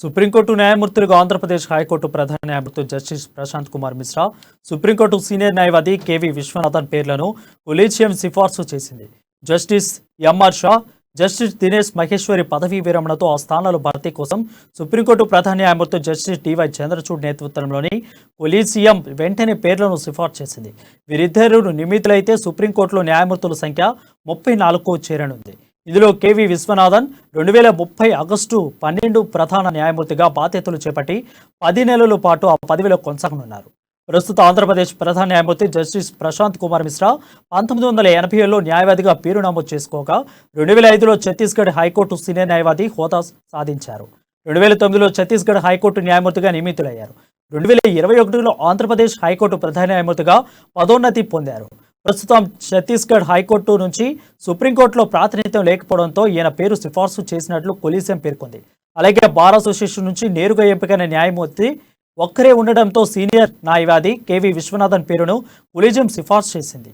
Supreme court న్యాయమూర్తులుగా Andhra Pradesh high court ప్రధాన న్యాయమూర్తి justice Prashanth Kumar Mishra, supreme court senior న్యాయవాది కేవీ విశ్వనాథన్ పేర్లను కొలీజియం సిఫార్సు చేసింది. Justice MR Shah, justice Dinesh Maheshwari పదవీ విరమణతో ఆ స్థానాల భర్తీ కోసం సుప్రీంకోర్టు ప్రధాన న్యాయమూర్తి జస్టిస్ డివై చంద్రచూడ్ నేతృత్వంలోని కొలీజియం వెంటనే పేర్లను సిఫార్సు చేసింది. వీరిద్దరూ నియమితులైతే సుప్రీంకోర్టులో న్యాయమూర్తుల సంఖ్య 34కు చేరనుంది. ఇందులో కేవీ విశ్వనాథన్ 2030 ఆగస్టు 12 ప్రధాన న్యాయమూర్తిగా బాధ్యతలు చేపట్టి 10 నెలల పాటు ఆ పదవిలో కొనసాగనున్నారు. ప్రస్తుత ఆంధ్రప్రదేశ్ ప్రధాన న్యాయమూర్తి జస్టిస్ ప్రశాంత్ కుమార్ మిశ్రా 1987లో న్యాయవాదిగా పేరు నమోదు చేసుకోగా 2005లో ఛత్తీస్గఢ్ హైకోర్టు సీనియర్ న్యాయవాది హోదా సాధించారు. 2009లో ఛత్తీస్గఢ్ హైకోర్టు న్యాయమూర్తిగా నియమితులయ్యారు. 2021లో ఆంధ్రప్రదేశ్ హైకోర్టు ప్రధాన న్యాయమూర్తిగా పదోన్నతి పొందారు. ప్రస్తుతం ఛత్తీస్గఢ్ హైకోర్టు నుంచి సుప్రీంకోర్టులో ప్రాతినిధ్యం లేకపోవడంతో ఈయన పేరు సిఫార్సు చేసినట్లు కొలీజియం పేర్కొంది. అలాగే బార్ అసోసియేషన్ నుంచి నేరుగా ఎంపికైన న్యాయమూర్తి ఒక్కరే ఉండడంతో సీనియర్ న్యాయవాది కేవీ విశ్వనాథన్ పేరును కొలీజియం సిఫార్సు చేసింది.